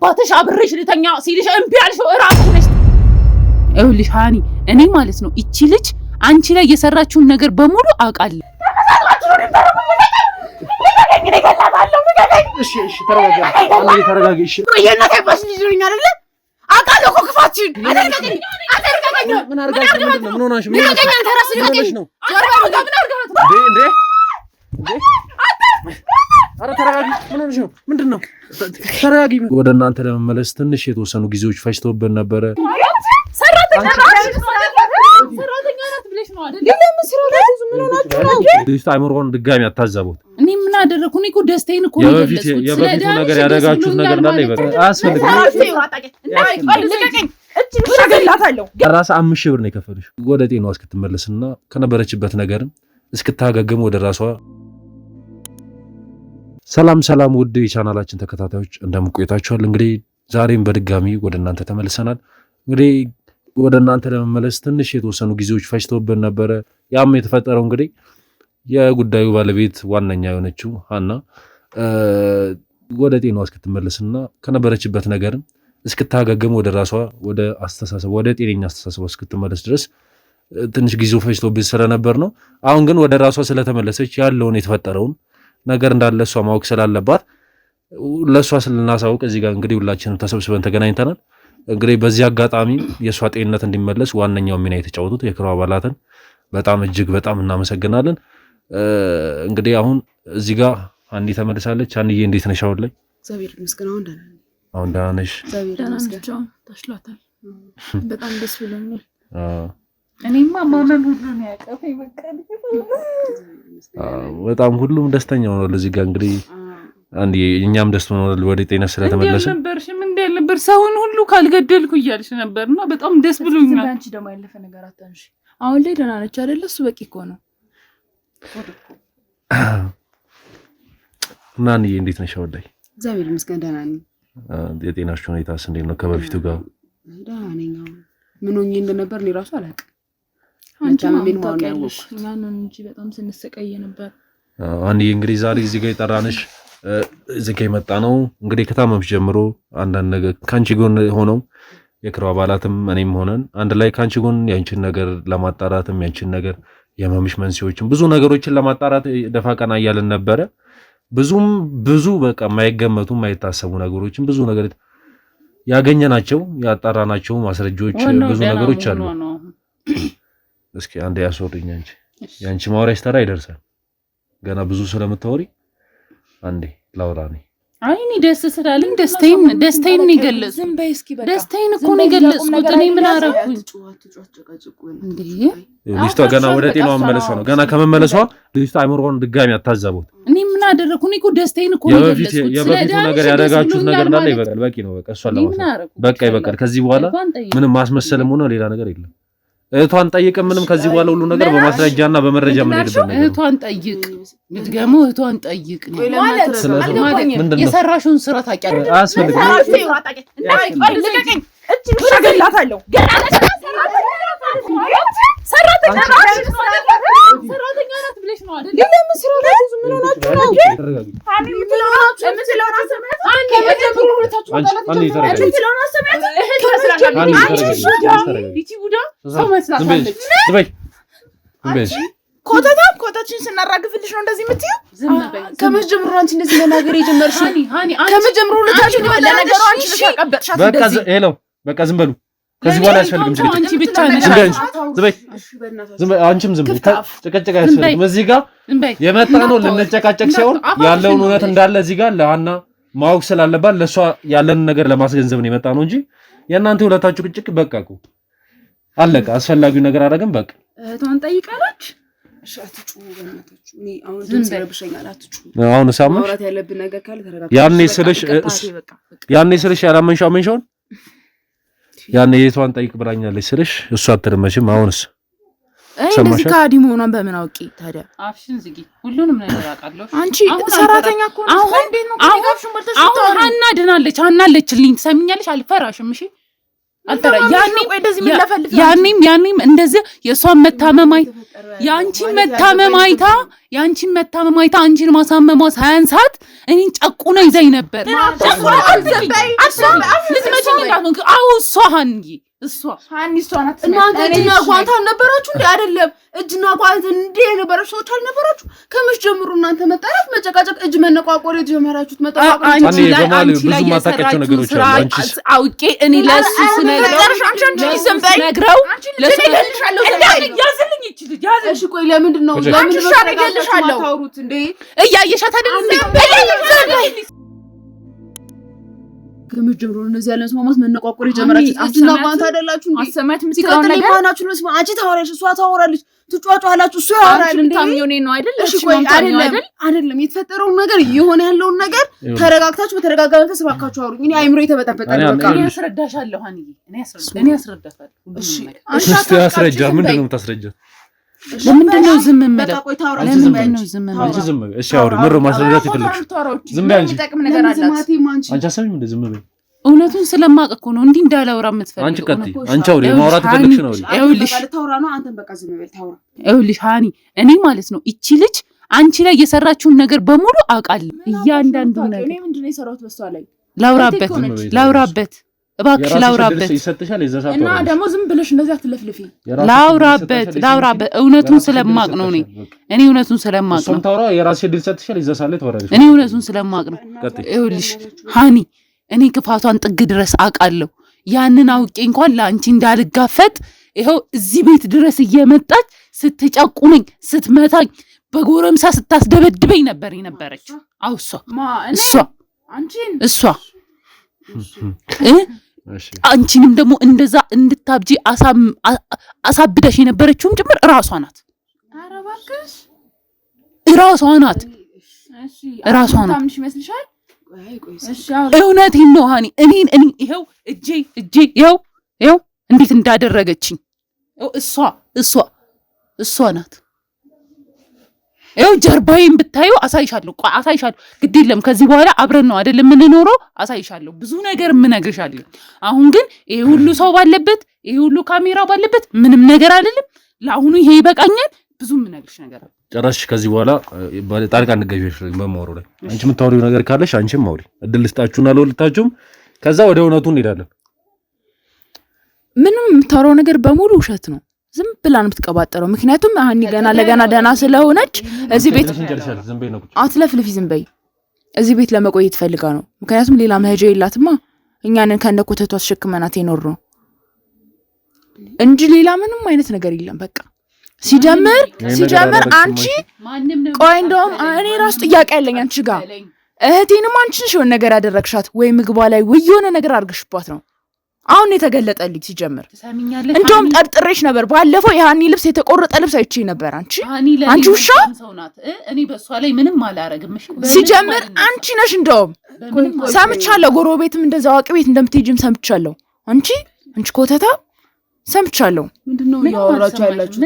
አባትሽ አብሬሽ ልተኛ ሲልሽ እምቢ አልሽው እራሱ ነሽ። ይኸውልሽ ሃኒ እኔ ማለት ነው እቺ ልጅ አንቺ ላይ የሰራችውን ነገር በሙሉ አውቃለሁ። እሺ ተረጋጊ። እሺ የእናቴ ባስ ልጅ ነኝ አይደለ? አውቃለሁ እኮ ክፋችን። አደርጋለሁ። ምን አርጋሽ? ምን ሆነሽ? ምን ሆነሽ ነው? አረ ተረጋጊ። ምን ሆነሽ ነው? ምንድነው? ተረጋጊ። ወደ እናንተ ለመመለስ ትንሽ የተወሰኑ ጊዜዎች ፈጅተውብን ነበረ። ሰራተኛ ናት ብለሽ ነው አይደል? ለምን ስራ ላይ ብዙ ምን ሆናችሁ ነው? ልጅቷ አይምሮውን ድጋሚ አታዛቡት። እኔ ምን አደረኩ? እኔ እኮ ደስታዬን እኮ ነው የገለጽኩት። የበፊቱ ነገር ያደረጋችሁት ነገር እንዳለ ይበቃ። አያስፈልግም። ራስ 5,000 ብር ነው የከፈልሽ ወደ ጤናዋ እስክትመለስና ከነበረችበት ነገርም እስክታገግም ወደ ራሷ። ሰላም ውድ የቻናላችን ተከታታዮች እንደምን ቆይታችኋል? እንግዲህ ዛሬም በድጋሚ ወደ እናንተ ተመልሰናል። እንግዲህ ወደ እናንተ ለመመለስ ትንሽ የተወሰኑ ጊዜዎች ፈጅተውብን ነበረ። ያም የተፈጠረው እንግዲህ የጉዳዩ ባለቤት ዋነኛ የሆነችው ሀና ወደ ጤናዋ እስክትመለስና ከነበረችበት ነገርም እስክታገግም ወደ ራሷ ወደ አስተሳሰብ ወደ ጤነኛ አስተሳሰብ እስክትመለስ ድረስ ትንሽ ጊዜው ፈጅቶብን ስለነበር ነው። አሁን ግን ወደ ራሷ ስለተመለሰች ያለውን የተፈጠረውን ነገር እንዳለ እሷ ማወቅ ስላለባት ለእሷ ስልናሳውቅ እዚህ ጋር እንግዲህ ሁላችንም ተሰብስበን ተገናኝተናል። እንግዲህ በዚህ አጋጣሚ የእሷ ጤንነት እንዲመለስ ዋነኛው ሚና የተጫወቱት የክሩ አባላትን በጣም እጅግ በጣም እናመሰግናለን። እንግዲህ አሁን እዚህ ጋር አንዲ ተመልሳለች። አንዬ እንዴት ነሽ? አሁን ላይ እግዚአብሔር ይመስገን አሁን ደህና ነሽ? ተሽሏታል። በጣም ደስ ብሎኛል። እኔማ ማመን ሁሉ ነው ያቀፈኝ። በቃ በጣም ሁሉም ደስተኛ ሆኗል። እዚህ ጋር እንግዲህ አንዴ እኛም ደስ ሆኗል ወደ ጤና ስለተመለሰ። ነበርሽም ነበር ሰውን ሁሉ ካልገደልኩ እያልሽ ነበርና በጣም ደስ ብሎኛል። አንቺ ደግሞ ያለፈ ነገር አታንሺ። አሁን ላይ ደህና ነች አይደል? እሱ በቂ እኮ ነው። ናኒ እንዴት ነሽ? አሁን ላይ እግዚአብሔር ይመስገን ደህና ነኝ። የጤናሽ ሁኔታስ እንዴት ነው? ከበፊቱ ጋር ደህና ነኝ። ምን ሆኜ እንደነበር እኔ ራሱ አላውቅም። አንቺ ምን ታውቂያለሽ? እኛን እንጂ በጣም ስንሰቃይ ነበር። አንዴ እንግዲህ ዛሬ እዚህ ጋር የጠራንሽ እዚህ ጋር የመጣ ነው እንግዲህ ከታመምሽ ጀምሮ አንዳንድ ነገር ካንቺ ጎን ሆነው የክሩ አባላትም እኔም ሆነን አንድ ላይ ካንቺ ጎን ያንቺን ነገር ለማጣራትም ያንቺን ነገር የመምሽ መንስኤዎችን ብዙ ነገሮችን ለማጣራት ደፋ ቀና እያልን ነበረ። ብዙ በቃ የማይገመቱ የማይታሰቡ ነገሮችን ብዙ ነገር ያገኘናቸው ያጣራናቸው ማስረጃዎች ብዙ ነገሮች አሉ። እስኪ አንዴ ያስወርኝ። ያንቺ ማውራሽ ተራ ይደርሳል። ገና ብዙ ስለምታወሪ አንዴ ላውራኒ። አይኔ ደስ ስላለኝ ደስታዬን ይገለጽ። ደስታዬን እኮ ነው የገለጽኩት። እኔ ምን አደረኩኝ? ልጅቷ ገና ወደ ጤናዋ መመለሷ ነው። ገና ከመመለሷ ልጅቷ አይምሮውን ድጋሚ አታዛቡት። እኔ ምን አደረኩ? እኔ እኮ ደስታዬን እኮ ነው የገለጽኩት። የበፊቱ ነገር ያደረጋችሁት ነገር እንዳለ ይበቃል። በቂ ነው። በቃ እሷን ለማሳየት በቃ ይበቃል። ከዚህ በኋላ ምንም ማስመሰልም ሆነ ሌላ ነገር የለም። እህቷን ጠይቅ። ምንም ከዚህ በኋላ ሁሉ ነገር በማስረጃና በመረጃ ምን ሄድበት ነገር እህቷን ጠይቅ። ልትገሙ እህቷን ጠይቅ ማለት የሰራሽውን ስራ ታውቂያለሽ። አያስፈልግም። ገላታለሁ ሰራተኛ ናት ብለሽ ነው አይደል? ለምን ስራ ላይ ብዙ ምን ሆናችሁ ነው? አንዴ ኮታችን ስናራግፍልሽ ነው እንደዚህ የምትይው? ከመጀመሩ አንቺ እንደዚህ መናገር የጀመርሽው ከመጀመሩ ልታችን ለነገሩ አንቺ ተቀበጥሻት። በቃ ዝም በሉ። ከዚህ በኋላ ያስፈልግም ጭቅጭቅ። አንቺ ብቻ ነሽ። ዝም በይ። አንቺም ዝም በይ። ጭቅጭቅ አያስፈልግም። እዚህ ጋር የመጣ ነው ልንጨቃጨቅ ሳይሆን ያለውን እውነት እንዳለ እዚህ ጋር ለሀና ማወቅ ስላለባት ለእሷ ያለንን ነገር ለማስገንዘብ ነው የመጣ ነው እንጂ የእናንተ ሁለታችሁ ጭቅጭቅ በቃ እኮ አለቀ። አስፈላጊው ነገር አደረግን በቃ። እህቷን ጠይቃለች። እሺ አትጩ በእናታችሁ። እኔ አሁን ድምጽ ረብሸኛል። አትጩ። አሁን ሳምሽ ማውራት ያለብን ነገር ካለ ተረጋጋ። ያኔ ስልሽ ያላመንሻው አመንሻውን ያኔ የቷን ጠይቅ ብላኛለች ስልሽ እሷ አትደመሽም። አሁንስ እንደዚህ ካዲ መሆኗን በምን አውቂ ታዲያ? አፍሽን ዝጊ። ሁሉንም ነገር አውቃለሁ። አንቺ ሰራተኛ እኮ ነው። አሁን ሀና ድናለች። ሀና አለችልኝ። ትሰሚኛለሽ? አልፈራሽም። እሺ አልተራ ያኔም እንደዚህ የሷን መታመማይ ያንቺን መታመማይታ አንቺን ማሳመሟ ሳያንሳት እኔን ጨቁና ይዘኝ ነበር። እናንተ እጅና ጓንት አልነበራችሁ እንዴ? አይደለም እጅና ጓንት እንዴ የነበራችሁ ሰዎች አልነበራችሁ? ከመች ጀምሩ እናንተ መጣላት፣ መጨቃጨቅ፣ እጅ መነቋቆር የጀመራችሁት? መጣላት አንቺ ላይ የሰራችሁ ነገሮች አውቄ እኔ ለሱ ስነግረው ያዝልኝ ይችላል ያዝ። እሺ ቆይ ለምንድን ነው ታውሩት እንዴ? እያየሻት አይደል? ከመች ጀምሮ እነዚህ ያለ መስማማት መነቋቆር የጀመራችሁ እጅና ጓንት አይደላችሁ እንዴ? አሰማት የምትለው ነገር ማናችሁ ነው? አንቺ ታወራለሽ፣ እሷ ታወራለች፣ ትጫጫላችሁ፣ እሱ ያወራል እንዴ? ታምዮኔ ነው አይደል? እሺ ቆይ አይደለም የተፈጠረውን ነገር የሆነ ያለውን ነገር ተረጋግታችሁ በተረጋጋ መንፈስ ባካችሁ አውሩኝ። እኔ አይምሮ የተበጠበጠ ነው። በቃ እኔ አስረዳሻለሁ ሀኒዬ፣ እኔ አስረዳታለሁ። እሺ እሺ አስረጃ። ምንድን ነው የምታስረጃት? ለምንድን ነው ዝም የምለው? ለምንድን ነው ዝም የምለው? እሺ አውሪ። ምሮ ማስረዳት ይፈልግሽ ዝም በይ አንቺ። አንቺ አሰሚም እንደ ዝም በይ። እውነቱን ስለማቅ እኮ ነው እንዲህ እንዳላወራ የምትፈልጊው። አንቺ ቀጥይ። አንቺ አውሪ። ማውራት ይፈልግሽ ነው። ይኸውልሽ ታውራ ነው። አንተም በቃ ዝም በል ታውራ። ይኸውልሽ ሀኒ፣ እኔ ማለት ነው እቺ ልጅ አንቺ ላይ የሰራችውን ነገር በሙሉ አውቃለሁ። እያንዳንዱ ነገር እኔ ምንድን ነው የሰራሁት በሷ ላይ? ላውራበት እባክሽ ላውራበት እና ደግሞ ዝም ብለሽ እንደዚህ አትለፍልፊ። ላውራበት እውነቱን ስለማቅ ነው። እኔ እውነቱን ስለማቅ ነው። ሰምታውራ የራሴ ድል ሰጥሻል። ይዘሳለ ተወራለሽ። እኔ እውነቱን ስለማቅ ነው። ይኸውልሽ ሀኒ፣ እኔ ክፋቷን ጥግ ድረስ አውቃለሁ። ያንን አውቄ እንኳን ለአንቺ እንዳልጋፈጥ ይኸው እዚህ ቤት ድረስ እየመጣች ስትጨቁነኝ፣ ስትመታኝ፣ በጎረምሳ ስታስደበድበኝ ነበር የነበረች። አው እሷ አንቺንም ደግሞ እንደዛ እንድታብጂ አሳብደሽ የነበረችውም ጭምር እራሷ ናት። እራሷ ናት። እውነቴን ነው ሀኒ። እኔ ይኸው እጄ ይኸው እንዴት እንዳደረገችኝ እሷ ናት። ይኸው ጀርባዬን ብታዩ አሳይሻለሁ። ግድ የለም ከዚህ በኋላ አብረን ነው አይደል የምንኖረው። አሳይሻለሁ፣ ብዙ ነገር የምነግርሻለሁ። አሁን ግን ይሄ ሁሉ ሰው ባለበት፣ ይሄ ሁሉ ካሜራ ባለበት ምንም ነገር አይደለም። ለአሁኑ ይሄ ይበቃኛል። ብዙ የምነግርሽ ነገር አለ። ጨረስሽ። ከዚህ በኋላ ጣልቃ እንገቢሽ በማወራው ላይ አንቺ የምታወሪው ነገር ካለሽ አንቺም አውሪ። እድል ልስጣችሁና ለሁለታችሁም፣ ከዛ ወደ እውነቱ እንሄዳለን። ምንም የምታወራው ነገር በሙሉ ውሸት ነው። ዝም ብላ ነው የምትቀባጠረው። ምክንያቱም ሀኒ ገና ለገና ደህና ስለሆነች እዚህ ቤት አትለፍልፊ። ዝም በይ። እዚህ ቤት ለመቆየት ፈልጋ ነው። ምክንያቱም ሌላ መሄጃ የላትማ። እኛንን ከነኮተቷ ተሸክመናት የኖር ነው እንጂ ሌላ ምንም አይነት ነገር የለም። በቃ ሲጀምር አንቺ ቆይ፣ እንደውም እኔ ራሱ ጥያቄ ያለኝ አንቺ ጋር እህቴንም አንቺ ነሽ የሆነ ነገር ያደረግሻት ወይ ምግቧ ላይ ወይ የሆነ ነገር አድርገሽባት ነው አሁን የተገለጠልኝ። ሲጀምር እንደውም ጠርጥሬሽ ነበር። ባለፈው የሀኒ ልብስ የተቆረጠ ልብስ አይቼ ነበር። አንቺ ውሻ፣ እኔ በሷ ላይ ምንም አላረግም። ሲጀምር አንቺ ነሽ። እንደውም ሰምቻለሁ፣ ጎረቤትም እንደዛ አዋቂ ቤት እንደምትሄጂም ሰምቻለሁ። አንቺ ኮተታ ሰምቻለሁ። ምንድነው ያወራችሁ ያላችሁ?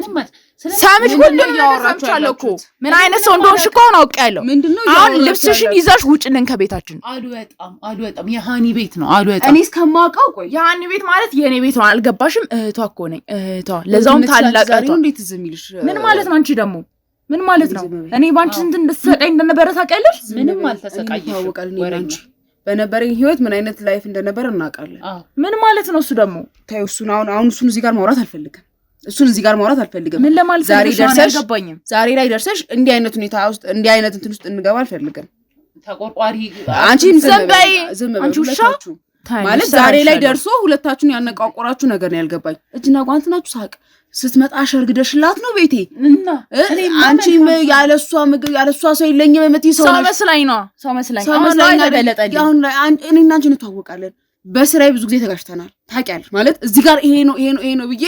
ሳምሽ ሁሉ ያወራችሁ ያለኩ ምን አይነት ሰው እንደሆንሽ እኮ አሁን አውቄያለሁ። አሁን ልብስሽን ይዘሽ ውጭልን ከቤታችን። አልወጣም። የሀኒ ቤት ነው። አልወጣም። እኔ እስከማውቀው ቆይ፣ የሀኒ ቤት ማለት የኔ ቤት ነው። አልገባሽም? እህቷ እኮ ነኝ። እህቷ ለዛውም ታላቅ እህቷ። እንዴት ዝም ይልሽ? ምን ማለት ነው? አንቺ ደግሞ ምን ማለት ነው? እኔ ባንቺ ስንት እንደተሰቃይ እንደነበረ ታውቂያለሽ? ምንም አልተሰቃይሽም። በነበረኝ ህይወት ምን አይነት ላይፍ እንደነበረ እናውቃለን። ምን ማለት ነው? እሱ ደግሞ ታዩ። እሱን አሁን እሱን እዚህ ጋር ማውራት አልፈልግም። ምን ለማለት ዛሬ ላይ ደርሰሽ እንዲህ አይነት ሁኔታ ውስጥ እንዲህ አይነት እንትን ውስጥ እንገባ አልፈልግም። ተቆርቋሪ አንቺም ዝም በይ አንቺ ውሻ ማለት ዛሬ ላይ ደርሶ ሁለታችሁን ያነቋቆራችሁ ነገር ነው ያልገባኝ። እጅና ጓንት ናችሁ። ሳቅ ስትመጣ ሸርግደሽላት ነው ቤቴ እና አንቺም ያለሷ ምግብ ያለሷ ሰው የለኝም የምትይ ሰው መስላኝ ነው። ሰው መስላኝ ተገለጠልኝ። አሁን ላይ እኔ እና አንቺ እንተዋወቃለን። በስራዬ ብዙ ጊዜ ተጋጭተናል። ታውቂያለሽ ማለት እዚህ ጋር ይሄ ነው ብዬ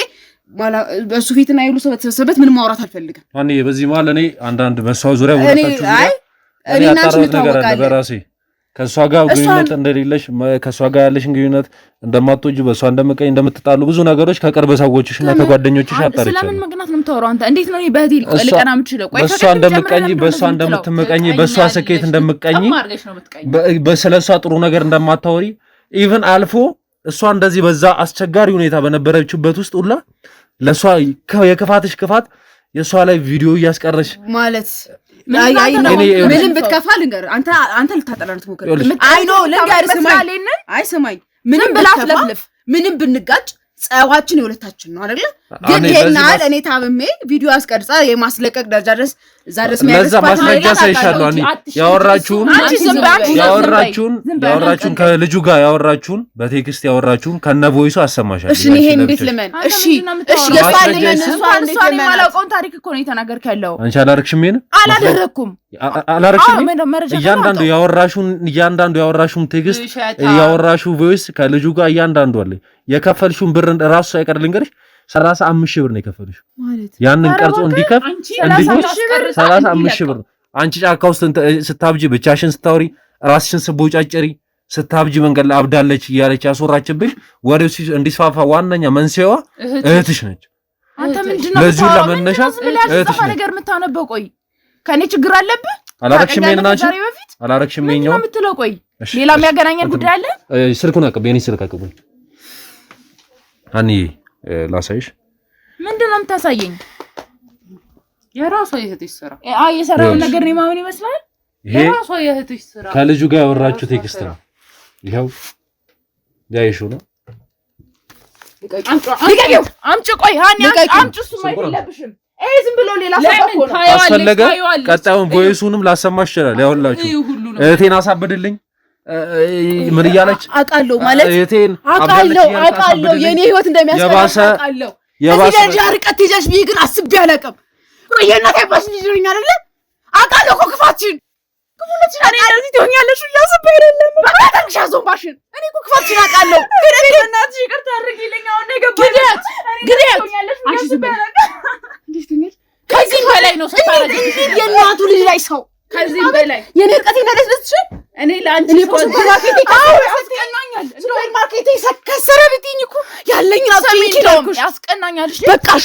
በሱ ፊትና ይሉ ሰው በተሰበሰበት ምን ማውራት አልፈልግም። እኔ በዚህ መሀል እኔ አንዳንድ በሷ ዙሪያ ወጣችሁ እኔ አጣራሁት ነገር አለ በራሴ ከሷ ጋር ግንኙነት እንደሌለሽ ከሷ ጋር ያለሽን ግንኙነት እንደማትወጂ በሷ እንደምቀኝ እንደምትጣሉ ብዙ ነገሮች ከቅርብ ሰዎችሽና ከጓደኞችሽ አጣርቻለሁ። ስለምን መግናት ነው የምታወራው አንተ? እንዴት ነው በህዲ ልቀና የምችለው? ቆይ በሷ እንደምትመቀኝ በሷ ስኬት እንደምቀኝ በስለሷ ጥሩ ነገር እንደማታወሪ ኢቭን አልፎ እሷ እንደዚህ በዛ አስቸጋሪ ሁኔታ በነበረችበት ውስጥ ሁላ ለሷ የክፋትሽ ክፋት የሷ ላይ ቪዲዮ እያስቀረሽ ማለት ምንም ብትከፋ ልንገር አንተ ልታጠላን ትሞክር አይ ኖ ልንገር ስማኝ ምንም ብላትለፍልፍ ምንም ብንጋጭ ጸዋችን የሁለታችን ነው አይደል ግን የናል እኔ ታብሜ ቪዲዮ አስቀርጻ የማስለቀቅ ደረጃ ድረስ እዛ ድረስ ለዛ ማስረጃ ሳይሻሉ አኒ ያወራችሁን ከልጁ ጋር ያወራችሁን በቴክስት ያወራችሁን ከነ ቮይሱ አሰማሻለሁ እሺ ይሄ እንዴት ልመን እሺ የሳልነን እሷን የማላውቀውን ታሪክ እኮ ነው የተናገርክ ያለው አንቺ አላረክሽም ምን አላደረኩም እያንዳንዱ ያወራሽውን ቴክስት ያወራሽው ቮይስ ከልጁ ጋር እያንዳንዱ አለ የከፈልሽውን ብር ራሱ ሳይቀር ልንገርሽ 35 ሺህ ብር ነው የከፈልሽው ያንን ቀርጾ እንዲከፍ 35 ሺህ ብር አንቺ ጫካ ውስጥ ስታብጂ ብቻሽን ስታወሪ ራስሽን ስቦጫጨሪ ስታብጂ መንገድ ላይ አብዳለች እያለች ያስወራችብሽ ወሬው እንዲስፋፋ ዋናኛ መንስኤዋ እህትሽ ነች አንተ ምንድነው ለዚህ ለመነሻ እህትሽ ነገር የምታነበው ቆይ ከኔ ችግር አለብህ አላረክሽም የናንቺ አላረክሽም የኛው የምትለው ቆይ ሌላ የሚያገናኘን ጉዳይ አለ ስልኩን አቀብ የኔ ስልክ አቀብኝ አኒ ላሳይሽ ምንድነው የምታሳየኝ የራሷ የእህትሽ ስራ የሰራው ነገር ነው ማምን ይመስላል የራሷ የእህትሽ ስራ ከልጁ ጋር ያወራችሁ ቴክስት ነው ይሄው ያይሽው ነው አምጪ ቆይ ሃኒ አምጪ እሱ ማይት የለብሽም ዝም ብሎ ሌላ ሰው ነው አስፈለገ ቀጣዩን ቮይሱንም ላሰማሽ ይችላል ያውላችሁ እህቴን አሳብድልኝ ምን ይያለች አቃለው ማለት እህቴን አቃለው የኔ ህይወት እንደሚያስፈልግ አቃለው የባሰ ርቀት ይዘሽ ቢይ ግን አስቤ አላቀም ቆየናታ ባስ ልጅኛ አይደለ አቃለው እኮ ክፋችን እኔ እንደዚህ ትሆኛለሽ ያስቤ አይደለም በቃ ተንሻዞን ባሽን እኔ እኮ ክፋችን አቃለው ግን እናትሽ ይቅርታ አድርጊልኝ አሁን ነገር ግዴት አንቺ ዝም እንዴት ከዚህ በላይ ነው ሰጣለች የእናቱ ልጅ ላይ ሰው ከዚህ በላይ የኔ ርቀት እንደደስልሽ እኔ ላንቺ ሱፐርማርኬት ያስቀናኛል ሱፐርማርኬት ይሰከሰረ ብትኝ እኮ ያለኝ ነው ያስቀናኛል በቃሽ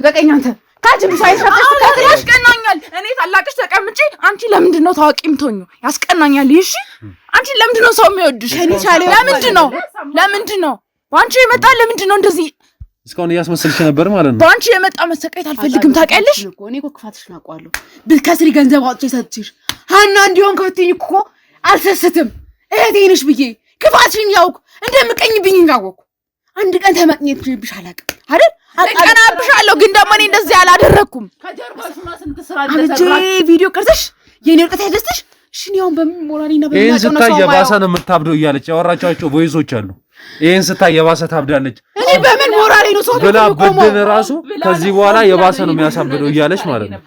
በቃኝ አንተ ታጅ ሳይሰጥሽ ያስቀናኛል እኔ ታላቅሽ ተቀምጪ አንቺ ለምንድን ነው ታዋቂ ምትሆኚ ያስቀናኛል እሺ አንቺ ለምንድን ነው ሰው የሚወድሽ ለምንድን ነው ባንቺ የመጣ ለምንድን ነው እንደዚህ እስካሁን ያስመስልሽ ነበር ማለት ነው ባንቺ የመጣ መሰቃየት አልፈልግም ታውቂያለሽ እኔ እኮ ክፋትሽን አውቃለሁ ብትከስሪ ገንዘብ አውጥቼ ሰጥቼሽ ሃና እንዲሆን ክፍትኝ እኮ አልሰስትም እህቴ ነሽ ብዬ ክፋትሽን ያውቅ እንደምቀኝብኝ ያወቅኩ አንድ ቀን ተመቅኘትብሽ አላውቅም አይደል አቀናብሻለሁ ግን ደግሞ እኔ እንደዚህ አላደረኩም ከጀርባሽ ማስንት ስራ አንቺ ቪዲዮ ቀርጸሽ የኔ ርቀት ያስደስትሽ እሺ ነው በሞራሊና ይሄን ስታይ የባሰ ነው የምታብደው እያለች ያወራቻቸው ቮይሶች አሉ ይሄን ስታይ የባሰ ታብዳለች እኔ በምን ሞራሊ ነው ሰው ብላ ብድን ራሱ ከዚህ በኋላ የባሰ ነው የሚያሳብደው እያለች ማለት ነው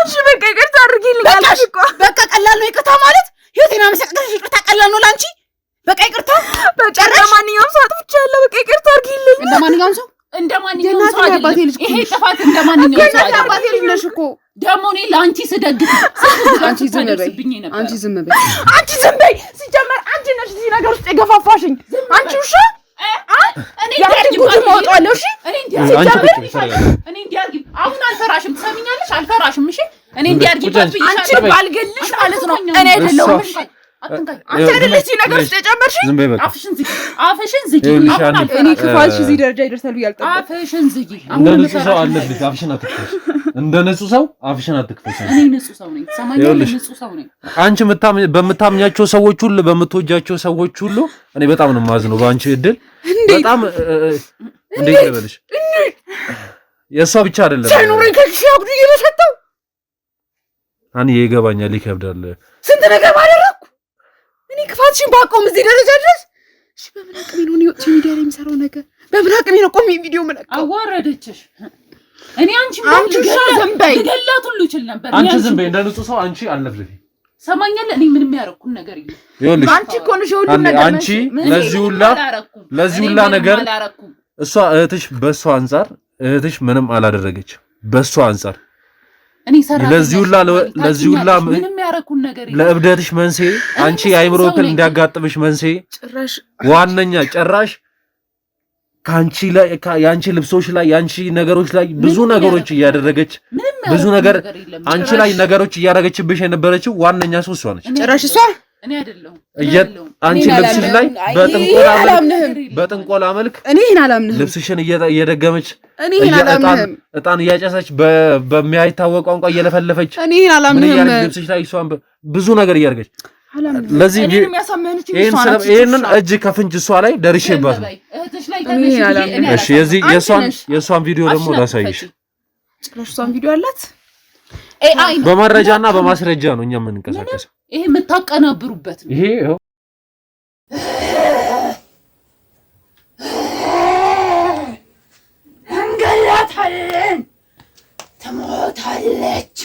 እሺ በቃ ይቅርታ አድርጊልኝ አልኩሽ እኮ በቃ ቀላል ነው ይቅርታ ማለት ህይወቴና መሰቀሽ ይቅርታ ቀላል ነው ላንቺ በቃ ይቅርታ በቃ እንደማንኛውም ሰው አጥፍቻለሁ በቃ ይቅርታ አድርጊልኝ እንደማንኛውም ሰው ይሄ ጥፋት እንደማንኛውም ሰው አባቴ ልጅ ነሽ እኮ ደግሞ እኔ ለአንቺ ስደግፍ አንቺ ዝም በይ ሲጀመር አንቺ ነሽ እዚህ ነገር ውስጥ የገፋፋሽኝ አንቺ ውሻ እኔ ማውጣለሁ እሺ እኔ እንዲያርጊ አሁን አልፈራሽም ትሰሚኛለሽ አልፈራሽም እሺ እኔ እንዲያርጊ አንቺ ባልገልሽ ማለት ነው እኔ አይደለሁም እሺ አንተ አይደለሽ ነገር ውስጥ የጨመርሽ አፍሽን ዝጊ እኔ ክፋልሽ እዚህ ደረጃ ይደርሳል ያልጠበቅ አፍሽን ዝጊ እንደ ንጹህ ሰው አለብሽ አፍሽን አትክፈሽ እንደ ንጹህ ሰው አፍሽን አትክፈሽ እኔ ንጹህ ሰው ነኝ ሰማኛለሽ ንጹህ ሰው ነኝ አንቺ በምታምኛቸው ሰዎች ሁሉ በምትወጃቸው ሰዎች ሁሉ እኔ በጣም ነው የማዝነው በአንቺ እድል በጣም እንዴት ልበልሽ የሷ ብቻ አይደለም ሳይኖረኝ ከክሽ አብዱ እየተሰጠው አኒ ይገባኛል ይከብዳል ስንት ነገር ባደረኩ እኔ ክፋትሽን ባቆም እዚህ ደረጃ ድረስ እሺ በምን አቅሜ ነው ነው ሚዲያ ላይ የሚሰራው ነገር በምን አቅሜ ነው ቆም ቪዲዮ መለቀቅ አዋረደችሽ እኔ አንቺ ዘንበይ ገላት ሁሉ ይችል ነበር አንቺ ዘንበይ እንደ ንጹህ ሰው አንቺ አለፍልፊ ሰማኛለ እኔ ምንም ያረኩን ነገር የለም አንቺ እኮ ነሽ ሁሉ ነገር አንቺ ለዚህ ሁላ ነገር እሷ እህትሽ በሷ አንፃር እህትሽ ምንም አላደረገች በሷ አንፃር እኔ ሰራ ለዚህ ሁላ ምንም ያረኩን ነገር ለእብደትሽ መንስኤ አንቺ የአይምሮ እክል እንዲያጋጥምሽ መንስኤ ጭራሽ ዋነኛ ጭራሽ ካንቺ ላይ ያንቺ ልብሶች ላይ ያንቺ ነገሮች ላይ ብዙ ነገሮች እያደረገች ብዙ ነገር አንቺ ላይ ነገሮች እያደረገችብሽ የነበረችው ዋነኛ ሰው እሷ ነች ጭራሽ እሷ እኔ አይደለሁም አንቺ ልብስሽ ላይ በጥንቆላ መልክ እኔ ይሄን አላምንህም። ልብስሽን እየደገመች እኔ ይሄን አላምንህም። እጣን እያጨሰች በሚያይታወቅ ቋንቋ እየለፈለፈች እኔ ይሄን አላምንህም። ልብስሽ ላይ እሷን ብዙ ነገር እያደረገች ለዚህ ይሄንን እጅ ከፍንጅ እሷ ላይ ደርሼባት ነው። እሺ የእሷን ቪዲዮ ደግሞ ላሳይሽ። እሷን ቪዲዮ አላት። በመረጃና በማስረጃ ነው እኛ የምንንቀሳቀሰው። ይሄ የምታቀናብሩበት ነው። ይሄ እንገላታለን፣ ትሞታለች።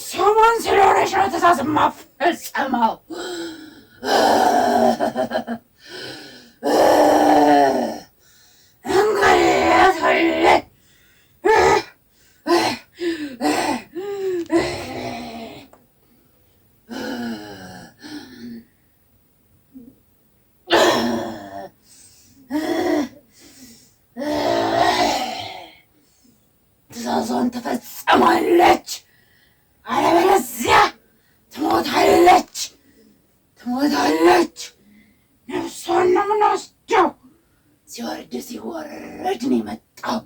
ሰሞን ስለሆነች ነው ትእዛዝ የማፈጸመው። እንገላታለን። ትእዛዟን ትፈጸማለች፣ አለበለዚያ ትሞታለች። ነፍሷን ነው የምንወስደው። ሲወርድ ሲወረድ ነው የመጣው።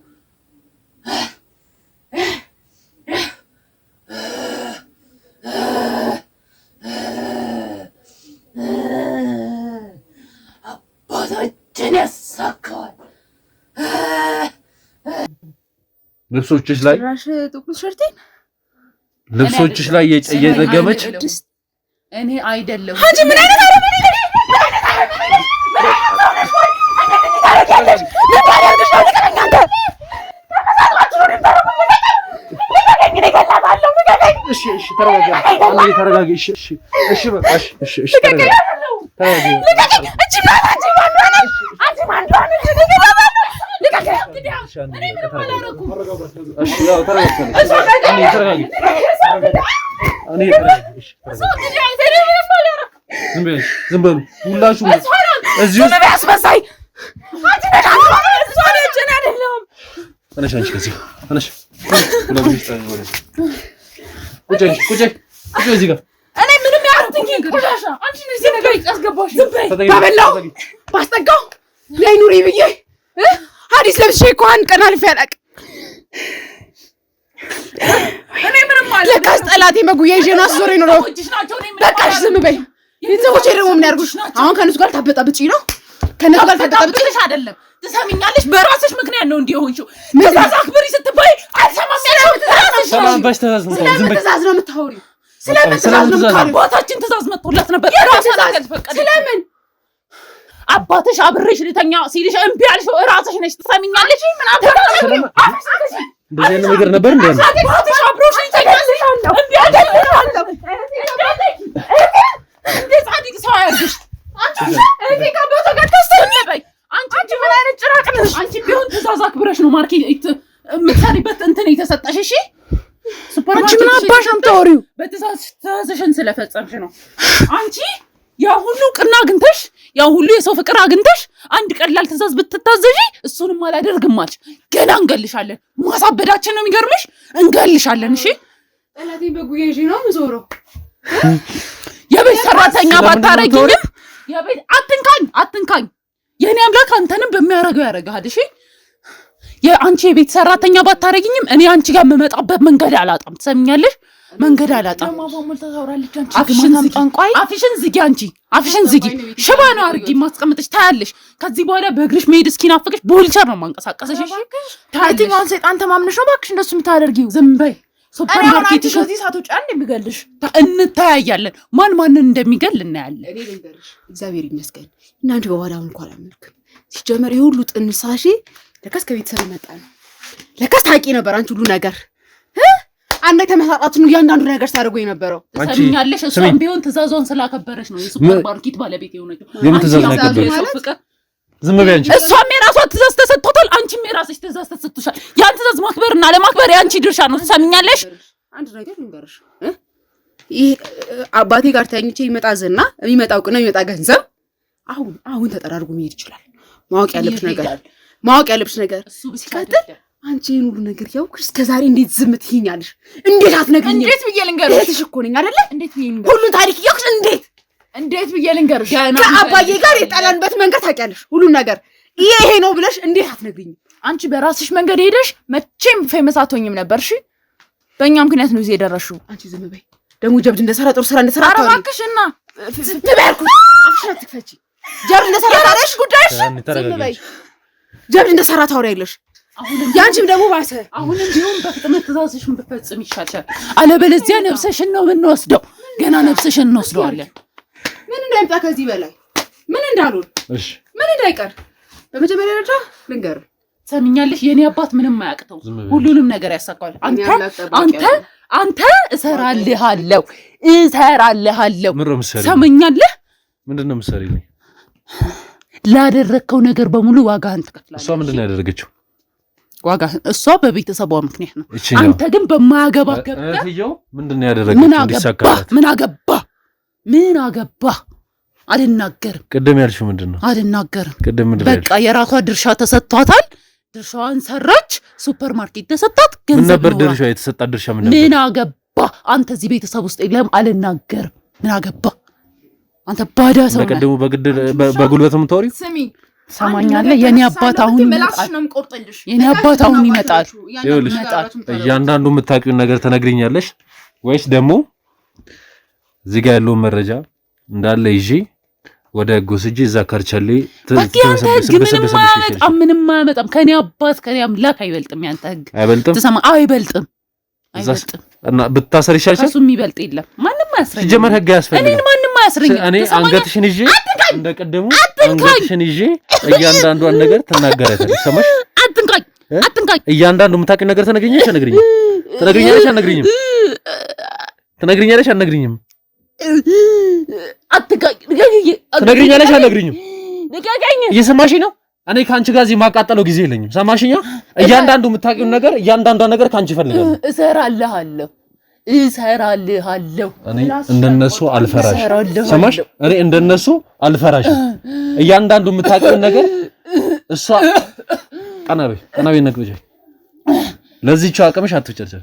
አባታችን ያሳካዋል። ልብሶችሽ ላይ ጥቁር ሸርቴን ልብሶችሽ ላይ እየደገመች እኔ አይደለሁም። አንቺ ምን አይነት አረመኔ ነሽ? ዝም በሉ ሁላችሁም እዚሁ አስመሳይ ተነሽ፣ አንቺ ከዚህ ተነሽ። ቁጭ እዚህ ጋር እኔ ምንም ያርትኝ ቆሻሻ አንቺ እዚህ ነገር ያስገባሽ ባበላው ባስጠጋው ላይ ኑሪ ብዬ ሐዲስ ለብሼ እኮ አንድ ቀን አልፌ አላውቅም። እኔ ምንም ማለት ለካስ ጠላቴ መጉያ ይዤ ነው አስዞሬ ነው። በቃሽ ዝም በይ። ቤተሰቦቼ ደግሞ ምን ያርጉሽ? አሁን ከነሱ ጋር ታበጣብጪ ነው። ከነሱ ጋር ታበጣብጪሽ አይደለም። ትሰሚኛለሽ? በራስሽ ምክንያት ነው እንዲህ ሆንሽው። ትእዛዝ አክብሪ ስትባይ አልሰማም ያልሽው ሰላም ባሽ ትእዛዝ ነው። ስለምን ትእዛዝ ነው የምታወሪው? ስለምን ትእዛዝ ነው የምታወሪው? አባታችን ትእዛዝ መጥቶለት ነበር። ስለምን አባትሽ አብሬሽ ልተኛ ሲልሽ እምቢ አልሽው። እራስሽ ነሽ። ትሰሚኛለሽ? ምን አባትሽ እንደዚህ አይነት ነገር ነበር እንዴ? አባትሽ አብሮሽ ልተኛ ሲልሽ እምቢ አልሽው። እንዴ ጻድቅ ሰው ያርግሽ። አንቺ እኔ ጋር ተስተልበይ። አንቺ ምን አይነት ጭራቅ ነሽ? አንቺ ቢሆን ትእዛዝ አክብረሽ ነው ማርኬ የምትሰሪበት እንትን የተሰጠሽ። እሺ አንቺ ምን አባሽ አምጣውሪው? በትእዛዝ ትእዛዝሽን ስለፈጸምሽ ነው። አንቺ ያ ሁሉ ቅና አግኝተሽ ያ ሁሉ የሰው ፍቅር አግኝተሽ አንድ ቀላል ትእዛዝ ብትታዘዢ እሱንም አላደርግም አልሽ። ገና እንገልሻለን። ማሳበዳችን ነው የሚገርምሽ። እንገልሻለን። እሺ ጠላቴ በጉያ ይዤ ነው የምዞረው። የቤት ሰራተኛ ባታረጊኝም የቤት አትንካኝ። የኔ አምላክ አንተንም በሚያረገው ያረጋል። እሺ የአንቺ የቤት ሰራተኛ ባታረጊኝም እኔ አንቺ ጋር የምመጣበት መንገድ አላጣም። ትሰሚኛለሽ? መንገድ አላጣም። አፍሽን ዝጊ። አንቺ አፍሽን ዝጊ። ሽባ ነው አድርጊ ማስቀምጥሽ። ታያለሽ። ከዚህ በኋላ በእግርሽ መሄድ እስኪናፍቅሽ በዊልቸር ነው ማንቀሳቀስሽ። እሺ የትኛውን ሰይጣን ተማምነሽ ነው እባክሽ እንደሱ የምታደርጊው? ዝም በይ። ሱፐር ማርኬት ከዚህ ሳቶች አንድ የሚገልሽ እንታያያለን። ማንን እንደሚገል እናያለን። እኔ ልንገርሽ፣ እግዚአብሔር ይመስገን እናንተ በኋላ እንኳን አላመልክም። ሲጀመር ይሄ ሁሉ ጥንሳሽ ለካስ ከቤተሰብ መጣ ነው። ለካስ ታውቂ ነበር አንቺ ሁሉ ነገር አንተ ተመሳጣችን እያንዳንዱ ነገር ታደርጎ የነበረው ትሰሚኛለሽ። እሷም ቢሆን ትእዛዟን ስላከበረች ነው የሱፐር ማርኬት ባለቤት የሆነችው። የምን ትእዛዝ ነው ያከበረች? ዝም በይ አንቺ። እሷም የራሷ ትእዛዝ ተሰጥቶታል፣ አንቺም የራስሽ ትእዛዝ ተሰጥቶሻል። ያን ትእዛዝ ማክበርና ለማክበር የአንቺ ድርሻ ነው። ትሰሚኛለሽ? አንድ ነገር ልንገርሽ፣ ይሄ አባቴ ጋር ተኝቼ ይመጣ ዝና የሚመጣው ቅና የሚመጣ ገንዘብ አሁን ተጠራርጎ መሄድ ይችላል። ማወቅ ያለብሽ ነገር ሲቀጥል አንቺ ሁሉ ነገር ያውቅሽ እስከዛሬ እንዴት ዝም ትይኛለሽ? እንዴት አትነግሪኝም? እንዴት ብዬ ልንገርሽ? እህትሽ እኮ ነኝ አይደለ? እንዴት ብዬ ልንገርሽ? ሁሉን ታሪክ ያውቅሽ እንዴት ብዬ ልንገርሽ? ከአባዬ ጋር የጣላንበት መንገድ ታውቂያለሽ። ሁሉን ነገር ይሄ ነው ብለሽ እንዴት አትነግሪኝም? አንቺ በራስሽ መንገድ ሄደሽ መቼም ፌመስ አትሆኝም ነበር። እሺ በእኛ ምክንያት ነው እዚህ የደረሽው። አንቺ ዝም በይ። ደግሞ ጀብድ እንደሰራ ጥሩ ስራ እንደሰራ ኧረ እባክሽና ትበርኩ አፍሽን አትክፈቺ። ጀብድ እንደሰራ ታረሽ ጉዳይሽ ዝም በይ። ጀብድ እንደሰራ ታወሪያለሽ። ያንቺም ደግሞ ባሰ። አሁንም ቢሆን በፍጥነት ትእዛዝሽን ብትፈጽም ይሻልሻል። አለበለዚያ ነፍስሽን ነው የምንወስደው። ገና ነፍስሽን እንወስደዋለን። ምን እንዳይምጣ ከዚህ በላይ ምን እንዳሉን እሺ ምን እንዳይቀር በመጀመሪያ ደረጃ ልንገርህ። ሰምኛለሽ? የኔ አባት ምንም አያቅተው ሁሉንም ነገር ያሳካዋል። አንተ እሰራልሃለሁ። ሰምኛለህ? ምንድነው የምትሰሪልኝ? ላደረግከው ነገር በሙሉ ዋጋህን ትከፍላለህ። እሷ ምንድነው ያደረገችው? እሷ በቤተሰቧ ምክንያት ነው። አንተ ግን በማያገባ ገብተህ ምንድነው ያደረገችው? እንዲሳካላት ምን አገባ? አልናገርም። ቅድም ያልሽው ምንድነው? አልናገርም። ቅድም ምንድነው? በቃ የራሷ ድርሻ ተሰጥቷታል። ድርሻዋን ሰራች። ሱፐር ማርኬት ተሰጣት። ምን ነበር ድርሻ? የተሰጣት ድርሻ ምን ነበር? ምን አገባ? አንተ እዚህ ቤተሰብ ውስጥ የለም። አልናገርም። ምን አገባ? አንተ ባዳ ሰው ነህ። በቀደሙ በጉልበት የምታወሪው ስሚ ሰማኛለህ? የኔ አባት አሁን ይመጣል። ይኸውልሽ እያንዳንዱ የምታውቂውን ነገር ትነግሪኛለሽ ወይስ ደግሞ እዚህ ጋር ያለውን መረጃ እንዳለ ይዤ ወደ ጎስጂ እዛ ከርቸሌ ምንም አያመጣም። ከኔ አባት ከኔ አምላክ አይበልጥም። ያንተ ህግ አይበልጥም። ተሰማ አይበልጥም። እና ብታሰር ይሻልሻል። እሱ የሚበልጥ የለም። ማንም አያስረኝ። ሲጀመር ህግ አያስፈልግም። እኔን ማንም አያስረኝ። እኔ አንገትሽን ይዤ እንደቀደሙ አንገትሽን ይዤ እያንዳንዷን ነገር ትናገራለሽ። ሰማሽ? አትንካኝ። እያንዳንዱ የምታውቂው ነገር ትነግሪኛለሽ። ትነግሪኛለሽ አትነግሪኝም? ትነግሪኛለሽ አትነግሪኝም? ትነግሪኛለሽ አትነግሪኝም? እየሰማሽ ነው? እኔ ከአንቺ ጋር እዚህ ማቃጠለው ጊዜ የለኝም። ሰማሽኛ? እያንዳንዱ የምታውቂውን ነገር እያንዳንዷን ነገር ከአንቺ እፈልጋለሁ። እሰራልሃለሁ። እኔ እንደነሱ አልፈራሽ። ሰማሽ? እኔ እንደነሱ አልፈራሽ። እያንዳንዱ የምታውቂውን ነገር እሷ ቀናቤ ነግበጃ ለዚህች አቅምሽ አትጨርጨር።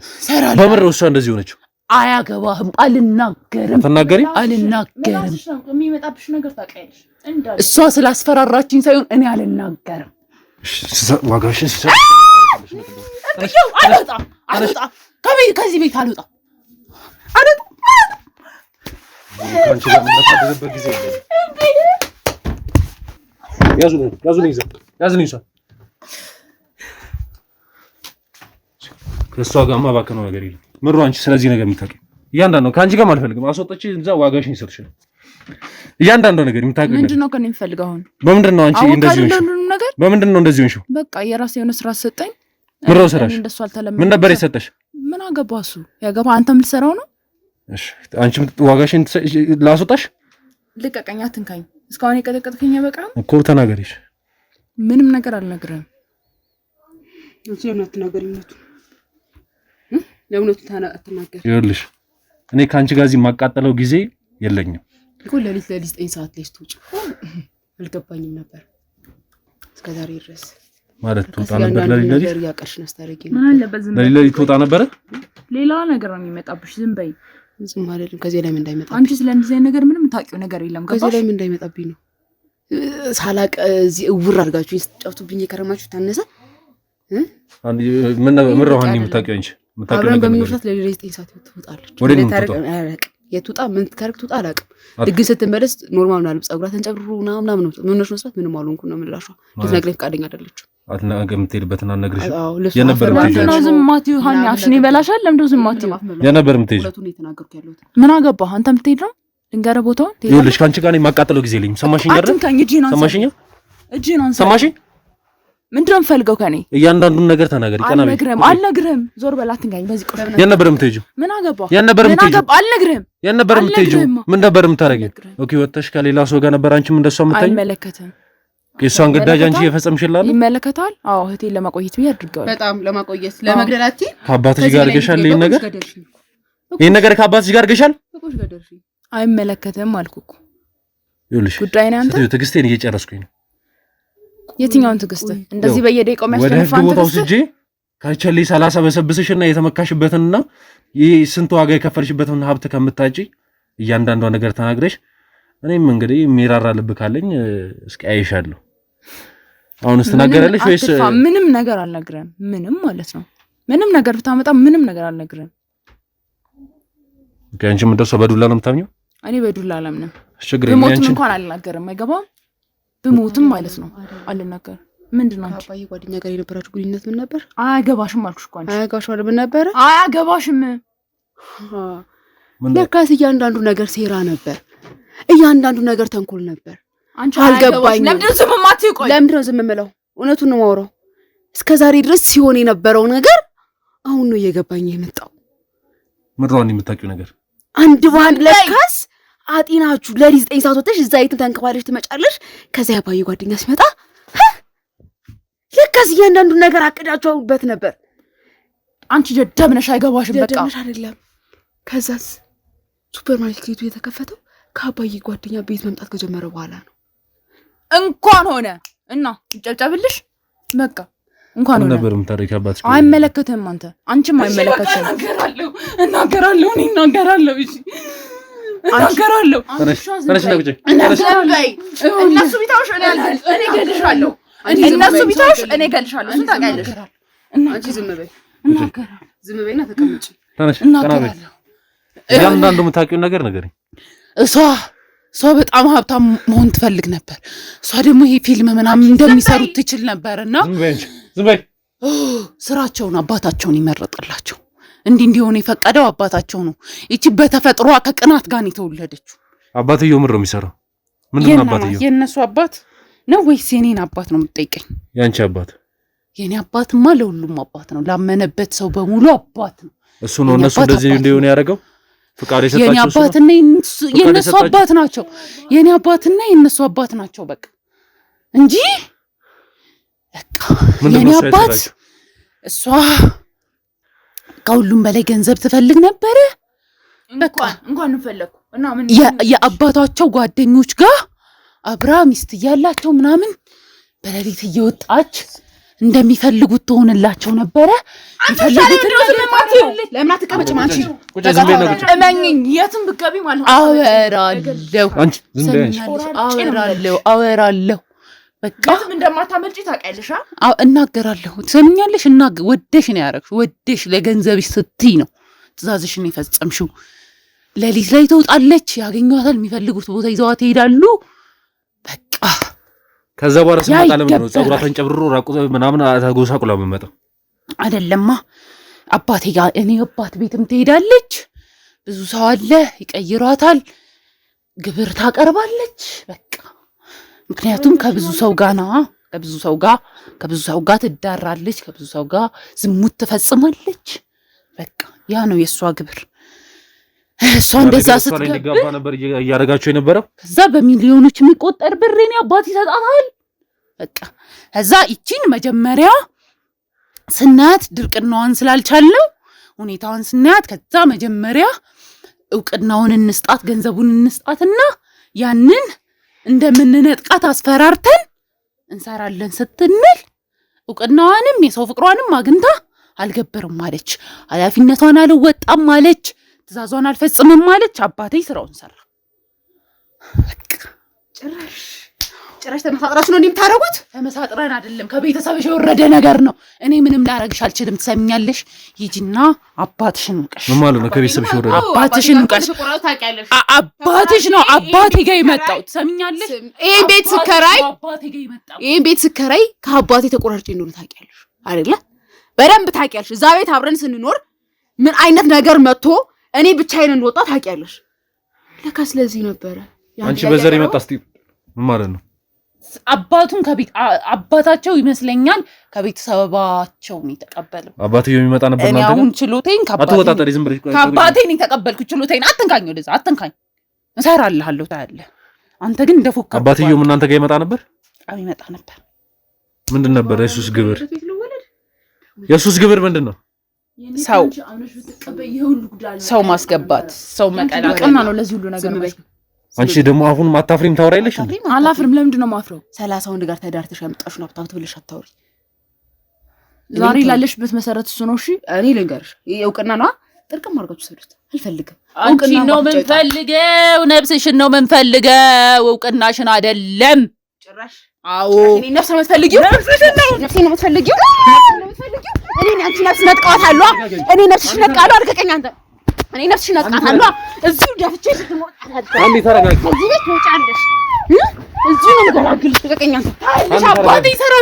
በምር እሷ እንደዚህ ሆነችው። አያገባህም። አልናገርም። አትናገሪም? አልናገርም። የሚመጣብሽ ነገር ታውቂያለሽ። እሷ ስላስፈራራችኝ ሳይሆን እኔ አልናገርም። ዋጋሽን አልወጣም። ከዚህ ቤት አልወጣም። ከአንቺ ጋር የምንፋደድበት ጊዜ ያዙልኝ። ከእሷ ጋር ማባከነው ነገር የለም። ምሩ አንቺ ስለዚህ ነገር የምታውቂው እያንዳንዱ ነው። ከአንቺ ጋር አልፈልግም። አስወጥቼ እዛ ዋጋሽን ይሰጥሽ ነው። እያንዳንዱ ነገር የምታውቂው ምንድን ነው? ከእኔ የምፈልገው አሁን በምንድን ነው? አንቺ እንደዚህ ሆንሽ? በምንድን ነው እንደዚህ ሆንሽው? በቃ የራሴ የሆነ ስራ ሰጠኝ። ምሮ ስራሽ ምን ነበር የሰጠሽ? ምን አገባ እሱ? ያገባ አንተ የምትሰራው ነው። እሺ አንቺ ዋጋሽን ላስወጣሽ? ልቀቀኝ፣ አትንካኝ። እስካሁን የቀጠቀጥከኝ በቃ እኮ ተናገሪሽ። ምንም ነገር አልነግርህም። ለእውነቱ አትናገር። ይኸውልሽ እኔ ከአንቺ ጋር እዚህ የማቃጠለው ጊዜ የለኝም እኮ። ሌሊት 9 ሰዓት ላይ ስትውጪ አልገባኝም ነበር እስከዛሬ ድረስ። ማለት ትወጣ ነበር ለሊት ያቀርሽን አስታረቂ ምን አለበት? ዝም በይ። ለሊት ትወጣ ነበር። ሌላ ነገር ነው የሚመጣብሽ። ዝም በይ። ዝም ማለት ከዚህ ላይ ምን እንዳይመጣ። አንቺ ስለዚህ አይነት ነገር ምንም ታውቂው ነገር የለም። ከዚህ ላይ ምን እንዳይመጣብኝ ነው ሳላቅ እዚህ እውር አድርጋችሁ ስትጫወቱብኝ የከረማችሁ ታነሰ ምን ነው የምታውቂው አንቺ? አብረን በምንወርሳት ለሌሊት 9 ሰዓት ትወጣለች። ወደ ታረቅ የትውጣ ምን ትከረክ ትውጣ አላውቅም። ድግስ ስትመለስ ኖርማል ነው። ጸጉራ ተንጨብሩ ምናምን ነው ምንነሽ መስራት ምንም አልሆንኩ ነው የምላሿ። ልትነግረኝ ፈቃደኛ አይደለችም። አትናገም ትሄድበትን አልነግርሽ የነበር ነው። ዝማት ይሁን ያሽኔ በላሻል። ለምዶ ዝማት የነበር ምትሄጂ ሁለቱን እየተናገርኩ ያለሁት ምን አገባህ አንተ? ምትሄድ ነው ድንጋረ ቦታው ይኸውልሽ፣ ካንቺ ጋር የማቃጠለው ጊዜ የለኝም። ሰማሽኝ አይደል? ሰማሽኝ? እጂን አንሳ። ሰማሽኝ? ምንድን ነው የምፈልገው ከኔ? እያንዳንዱን ነገር ተናገሪ። ቀናበይ አልነግርህም። ዞር በል አትንካኝ። በዚህ ቆይ የነበር ምትሄጂው ምን አገባህ? የነበር ምትሄጂው አልነግርህም። የነበር ምትሄጂው ምን ነበር የምታረጊው? ኦኬ ወጥተሽ ከሌላ ሰው ጋር ነበር አንቺም እንደሷ የምታኝ? አይመለከትም። የሷን ግዳጅ አንቺ እየፈጸምሽላል። ይመለከታል። አዎ እህቴን ለማቆየት ብዬ አድርገዋል። በጣም ለማቆየት ለመግደላቲ ከአባትሽ ጋር አድርገሻል። ይሄን ነገር ከአባትሽ ጋር አድርገሻል። አይመለከትም አልኩህ እኮ። ይኸውልሽ ጉዳይ ነው። አንተ ትዕግስቴን እየጨረስኩኝ ነው። የትኛውን ትዕግስት? እንደዚህ በየደቂቃው የሚያስፈልፋን ትዕግስት? ከቸሊ 30 በሰብስሽና የተመካሽበትንና ይህ ስንት ዋጋ የከፈልሽበትን ሀብት ከምታጪ እያንዳንዷ ነገር ተናግረሽ እኔም እንግዲህ የሚራራ ልብ ካለኝ እስኪ አይሻለሁ። አሁንስ ትናገራለሽ ወይስ? ምንም ነገር አልነግረም። ምንም ማለት ነው። ምንም ነገር ብታመጣ ምንም ነገር አልነግረም። አንቺ ምን ደርሰው በዱላ ነው የምታምኚው? እኔ በዱላ አላምንም። ችግር ብሞትም እንኳን አልናገርም። አይገባም። ብሞትም ማለት ነው አልናገርም። ምንድን ነው አባዬ ጓደኛ ጋር የነበራችሁ ግንኙነት ምን ነበር? አያገባሽም አልኩሽ እኮ አንቺ። አያገባሽም አይደል? ምን ነበር? አያገባሽም። ለካስ እያንዳንዱ ነገር ሴራ ነበር። እያንዳንዱ ነገር ተንኮል ነበር። አንቺ አልገባኝም። ለምንድን ነው ዝም የማትይው? ቆይ ለምንድን ነው ዝም የምለው? እውነቱን ነው የማወራው። እስከዛሬ ድረስ ሲሆን የነበረው ነገር አሁን ነው እየገባኝ የመጣው። ምድሯን የምታውቂው ነገር አንድ ባንድ ለካስ አጢናችሁ ለሊት 9 ሰዓት ወጥተሽ እዛ የትም ተንከባለሽ ትመጫለሽ። ከዛ ያባዬ ጓደኛ ሲመጣ ለካስ እያንዳንዱ ነገር አቅዳችሁበት ነበር። አንቺ ደደብ ነሽ። አይገባሽም። በቃ ደደብ ነሽ አይደለም። ከዛስ ሱፐርማርኬቱ የተከፈተው ከአባዬ ጓደኛ ቤት መምጣት ከጀመረ በኋላ ነው። እንኳን ሆነ እና ጨብጨብልሽ። በቃ እንኳን ሆነ ነበር ምታሪክ አባትሽ አይመለከትም። አንቺም አይመለከትም። እናገራለሁ። እሺ እናገራለሁ። ተነሽ ለቁጭ እነሱ ቢታውሽ እኔ እገልሻለሁ። እነሱ ቢታውሽ እኔ እገልሻለሁ። እሱን ታውቂያለሽ። አንቺ ዝም በይ፣ ዝም በይና ተቀመጪ። ተነሽ እናገራለሁ። እያንዳንዱ የምታውቂውን ነገር ንገሪኝ። እሷ በጣም ሀብታም መሆን ትፈልግ ነበር። እሷ ደግሞ ይሄ ፊልም ምናምን እንደሚሰሩት ትችል ነበርና ዝም በይ። ስራቸውን አባታቸውን ይመረጥላቸው እንዲሆነ የፈቀደው አባታቸው ነው። ይቺ በተፈጥሯ ከቅናት ጋር ነው የተወለደችው። አባትየው ምን ነው የሚሰራው? ምንድነው አባትየው? የእነሱ አባት ነው ወይስ የኔን አባት ነው የምትጠይቀኝ? ያንቺ አባት? የኔ አባትማ ለሁሉም አባት ነው። ላመነበት ሰው በሙሉ አባት ነው። እሱ ነው እነሱ እንደዚህ እንደሆነ ያደረገው። ፍቃድ የሰጣቸው የኔ አባትና የነሱ አባት ናቸው። የኔ አባትና የነሱ አባት ናቸው። በቃ እንጂ በቃ የኔ አባት እሷ ከሁሉም በላይ ገንዘብ ትፈልግ ነበረ። በቃ እንኳን እንፈለኩ እና ምን የአባታቸው ጓደኞች ጋር አብራ ሚስት እያላቸው ምናምን በሌሊት እየወጣች እንደሚፈልጉት ትሆንላቸው ነበረ። ይፈልጉትን ለምን አትቀመጭም አንቺ? እመኝኝ፣ የትም ብትገቢ ማለት ነው አወራለሁ። በቃ የትም እንደማታመልጪ ታውቂያለሽ። እናገራለሁ። ትሰምኛለሽ? ወደሽ ነው ያደረግሽው። ወደሽ ለገንዘብሽ ስትይ ነው ትእዛዝሽን የፈጸምሽው። ሌሊት ላይ ትወጣለች፣ ያገኟታል፣ የሚፈልጉት ቦታ ይዘዋት ይሄዳሉ። በቃ ከዛ በኋላ ስመጣ ለምን ነው ጸጉሯ ተንጨብርሮ ራቁ ምናምን ተጎሳቁላ የምመጣው? አይደለማ አባቴ ጋር እኔ አባት ቤትም ትሄዳለች። ብዙ ሰው አለ፣ ይቀይሯታል፣ ግብር ታቀርባለች። በቃ ምክንያቱም ከብዙ ሰው ጋር ነው፣ ከብዙ ሰው ጋር ትዳራለች፣ ከብዙ ሰው ጋር ዝሙት ትፈጽማለች። በቃ ያ ነው የእሷ ግብር። እሷ እንደዛ ስትገባ ነበር እያደረጋቸው የነበረው። ከዛ በሚሊዮኖች የሚቆጠር ብር የኔ አባት ይሰጣታል። በቃ ከዛ ይቺን መጀመሪያ ስናያት ድርቅናዋን ስላልቻልነው ሁኔታዋን ስናያት፣ ከዛ መጀመሪያ እውቅናውን እንስጣት፣ ገንዘቡን እንስጣትና ያንን እንደምንነጥቃት አስፈራርተን እንሰራለን ስትንል እውቅናዋንም የሰው ፍቅሯንም አግኝታ አልገበርም አለች። ኃላፊነቷን አልወጣም አለች። ትእዛዟን አልፈጽምም አለች። አባቴ ስራውን ሰራ። ጭራሽ ተመሳጥራችሁ ነው እንደምታረጉት? ተመሳጥረን አይደለም፣ ከቤተሰብሽ የወረደ ነገር ነው። እኔ ምንም ላረግሽ አልችልም። ትሰሚኛለሽ? ሂጂና አባትሽን ንቀሽ። ምን ማለት ነው? ከቤተሰብሽ የወረደ አባትሽን ንቀሽ። አባትሽ ነው አባቴ ጋር የመጣው። ትሰሚኛለሽ? ይሄን ቤት ስከራይ ከአባቴ ተቆራርጬ ነው ታውቂያለሽ አይደለ? በደንብ ታውቂያለሽ። እዛ ቤት አብረን ስንኖር ምን አይነት ነገር መጥቶ እኔ ብቻዬን እንደወጣ ታውቂያለሽ። ለካ ስለዚህ ነበረ አንቺ በዘር የመጣ እስቲ ምን ማለት ነው? አባታቸው ይመስለኛል ከቤተሰባቸው ነው የተቀበለው። አባትየው የሚመጣ ነበር ማለት ነው። እኔ አሁን ችሎቴን አትወጣጣሪ፣ ዝም ብለሽ ከአባቴ ነው የተቀበልኩት። ችሎቴን አትንካኝ፣ ወደዛ አትንካኝ፣ እሰራልሃለሁ፣ ታያለህ። አንተ ግን እንደፎከርኩ። አባትየው እናንተ ጋር ይመጣ ነበር? አዎ ይመጣ ነበር። ምንድን ነበር የሱስ ግብር? የሱስ ግብር ምንድን ነው? ሰው ማስገባት፣ ሰው መቀላቀል ነው ለዚህ ሁሉ ነገር ነው። አንቺ ደግሞ አሁን ማታፍሪም ታወራይለሽ እንዴ? አላፍርም። ለምንድን ነው ማፍረው? 30 ወንድ ጋር ተዳርተሽ ያመጣሽው ሀብታም ብለሽ አታውሪ። ዛሬ ላለሽበት መሰረት እሱ ነው። እሺ እኔ ልንገርሽ፣ እውቅና ነው። ጥርቅም አድርጋችሁ ሰዱት። አልፈልግም። አንቺን ነው የምንፈልገው፣ ነፍስሽን ነው የምንፈልገው፣ እውቅናሽን አይደለም ጭራሽ። አዎ እኔ ነፍስ ነው የምትፈልጊው፣ ነፍሴን ነው የምትፈልጊው። እኔ አንቺ ነፍስ ነጥቀዋታለሁ። እኔ ነፍስሽ ነጥቃለሁ። አልቀቀኝ አንተ። እኔ ነፍስሽ ነጥቃታለሁ። እዚሁ ደፍቼ ስትሞት አንዴ ተረጋጊ። እዚህ ቤት ትወጫለሽ። እዚሁ ነው የምገላግልሽ። ልቀቀኝ አንተ። አባቴ ይሰራል